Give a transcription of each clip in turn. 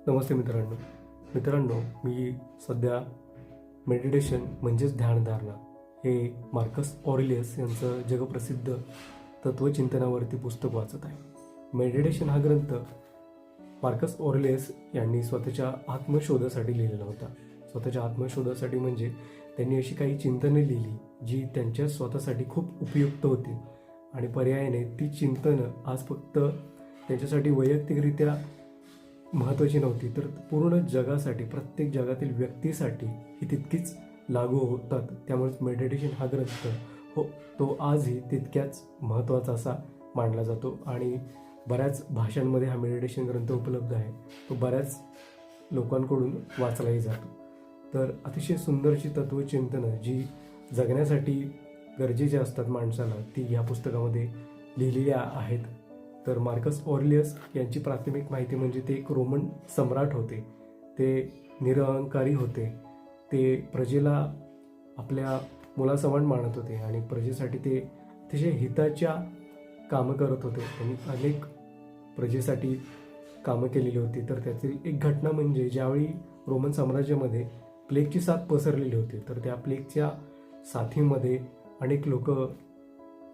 नमस्ते मित्रांनो, मी सध्या मेडिटेशन म्हणजेच ध्यानधारणा हे मार्कस ऑरेलियस यांचं जगप्रसिद्ध तत्वचिंतनावरती पुस्तक वाचत आहे. मेडिटेशन हा ग्रंथ मार्कस ऑरेलियस यांनी स्वतःच्या आत्मशोधासाठी लिहिलेला होता. स्वतःच्या आत्मशोधासाठी म्हणजे त्यांनी अशी काही चिंतने लिहिली जी त्यांच्या स्वतःसाठी खूप उपयुक्त होती आणि पर्यायाने ती चिंतनं आज फक्त त्यांच्यासाठी वैयक्तिकरित्या महत्त्वाची नव्हती, तर पूर्ण जगासाठी, प्रत्येक जगातील व्यक्तीसाठी ही तितकीच लागू होतात. त्यामुळेच मेडिटेशन हा ग्रंथ तो आजही तितक्याच महत्त्वाचा असा मानला जातो आणि बऱ्याच भाषांमध्ये हा मेडिटेशन ग्रंथ उपलब्ध आहे. तो बऱ्याच लोकांकडून वाचलाही जातो. तर अतिशय सुंदरशी तत्वचिंतनं जी जगण्यासाठी गरजेची असतात माणसाला, ती ह्या पुस्तकामध्ये लिहिलेली आहेत. तर मार्कस ऑरेलियस यांची प्राथमिक माहिती म्हणजे ते एक रोमन सम्राट होते. ते निरअहंकारी होते. ते प्रजेला आपल्या मुलासमान मानत होते आणि प्रजेसाठी ते अतिशय हिताच्या कामं करत होते. त्यांनी अनेक प्रजेसाठी कामं केलेली होती. तर त्यातील एक घटना म्हणजे ज्यावेळी रोमन साम्राज्यामध्ये प्लेगची साथ पसरलेली होती, तर त्या प्लेगच्या साथीमध्ये अनेक लोक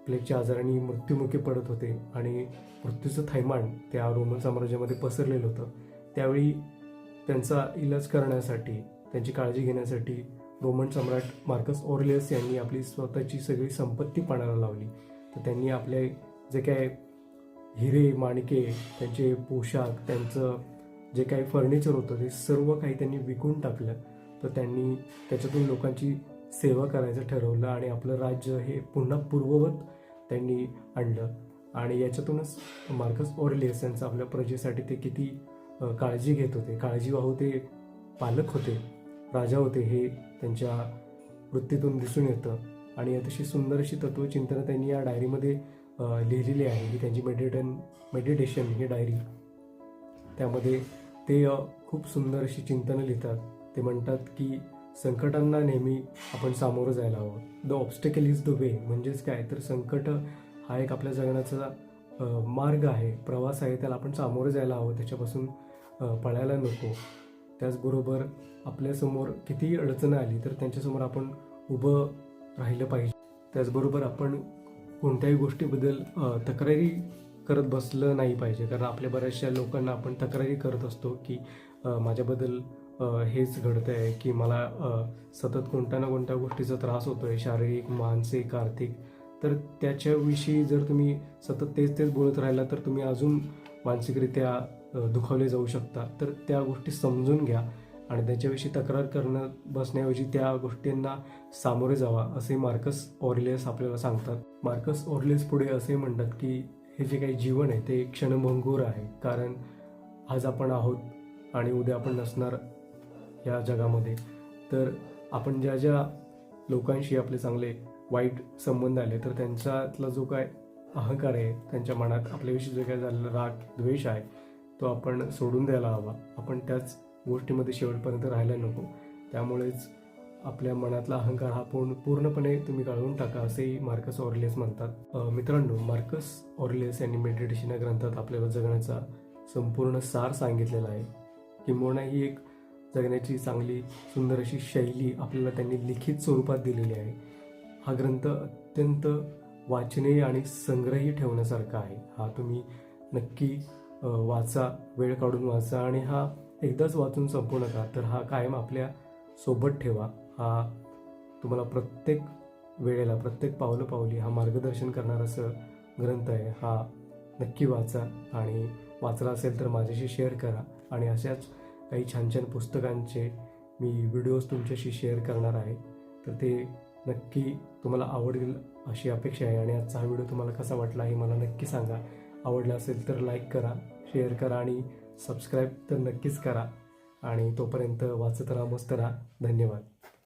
प्लेगच्या आजाराने मृत्युमुखी पडत होते आणि मृत्यूचं थैमान त्या रोमन साम्राज्यामध्ये पसरलेलं होतं. त्यावेळी त्यांचा इलाज करण्यासाठी, त्यांची काळजी घेण्यासाठी रोमन सम्राट मार्कस ऑरेलियस यांनी आपली स्वतःची सगळी संपत्ती पणाला लावली. तर त्यांनी आपले जे काय हिरे माणिके, त्यांचे पोशाख, त्यांचं जे काही फर्निचर होतं ते सर्व काही त्यांनी विकून टाकलं. तर त्यांनी त्याच्यातून लोकांची सेवा करायचं ठरवलं आणि आपलं राज्य हे पुन्हा पूर्ववत त्यांनी आणलं. आणि याच्यातूनच मार्कस ऑरेलियस यांचं आपल्या प्रजेसाठी ते किती काळजी घेत होते, काळजीवाहू ते पालक होते, राजा होते, हे त्यांच्या वृत्तीतून दिसून येतं. आणि अतिशय सुंदर अशी तत्वचिंतनं त्यांनी या डायरीमध्ये लिहिलेली आहे. ही त्यांची मेडिटेशन ही डायरी. त्यामध्ये ते खूप सुंदर अशी चिंतनं लिहितात. ते म्हणतात की संकटांना नेहमी आपण सामोरं जायला हवं. The obstacle is the way. म्हणजेच काय, तर संकट हा एक आपल्या जगण्याचा मार्ग आहे, प्रवास आहे. त्याला आपण सामोरं जायला हवं, त्याच्यापासून पळायला नको. त्याचबरोबर आपल्यासमोर कितीही अडचण आली तर त्यांच्यासमोर आपण उभं राहिलं पाहिजे. त्याचबरोबर आपण कोणत्याही गोष्टीबद्दल तक्रारी करत बसलं नाही पाहिजे, कारण आपल्या बऱ्याचशा लोकांना आपण तक्रारी करत असतो की माझ्याबद्दल हेच घडतं आहे, की मला सतत कोणत्या ना कोणत्या गोष्टीचा त्रास होतो आहे, शारीरिक, मानसिक, आर्थिक. तर त्याच्याविषयी जर तुम्ही सतत तेच बोलत राहिला तर तुम्ही अजून मानसिकरित्या दुखावले जाऊ शकता. तर त्या गोष्टी समजून घ्या आणि त्याच्याविषयी तक्रार करणं बसण्याऐवजी त्या गोष्टींना सामोरे जावा, असे मार्कस ऑरेलियस आपल्याला सांगतात. मार्कस ऑरेलियस पुढे असे म्हणतात की हे जे काही जीवन आहे ते क्षणभंगूर आहे, कारण आज आपण आहोत आणि उद्या आपण नसणार या जगामध्ये. तर आपण ज्या ज्या लोकांशी आपले चांगले वाईट संबंध आले तर त्यांच्यातला जो काय अहंकार आहे, त्यांच्या मनात आपल्याविषयी जो काय झालेला राग द्वेष आहे, तो आपण सोडून द्यायला हवा. आपण त्याच गोष्टीमध्ये शेवटपर्यंत राहायला नको. त्यामुळेच आपल्या मनातला अहंकार हा पूर्णपणे तुम्ही काढून टाका, असेही मार्कस ऑरेलियस म्हणतात. मित्रांनो, मार्कस ऑरेलियस यांनी मेडिटेशन या ग्रंथात आपल्याला जगण्याचा संपूर्ण सार सांगितलेला आहे. किंबहुना ही एक जगण्याची चांगली सुंदर अशी शैली आपल्याला त्यांनी लिखित स्वरूपात दिलेली आहे. हा ग्रंथ अत्यंत वाचनीय आणि संग्रही ठेवण्यासारखा आहे. हा तुम्ही नक्की वाचा, वेळ काढून वाचा आणि हा एकदाच वाचून संपू नका, तर हा कायम आपल्या सोबत ठेवा. हा तुम्हाला प्रत्येक वेळेला, प्रत्येक पावलोपावली हा मार्गदर्शन करणारा असं ग्रंथ आहे. हा नक्की वाचा आणि वाचला असेल तर माझ्याशी शेअर करा. आणि अशाच काही छान छान पुस्तकांचे मी व्हिडिओज तुमच्याशी शेअर करणार आहे, तर ते नक्की तुम्हाला आवडेल अशी अपेक्षा आहे. आणि आजचा हा व्हिडिओ तुम्हाला कसा वाटला हे मला नक्की सांगा. आवडला असेल तर लाईक करा, शेअर करा आणि सबस्क्राईब तर नक्कीच करा. आणि तोपर्यंत वाचत राहा, मस्त राहा. धन्यवाद.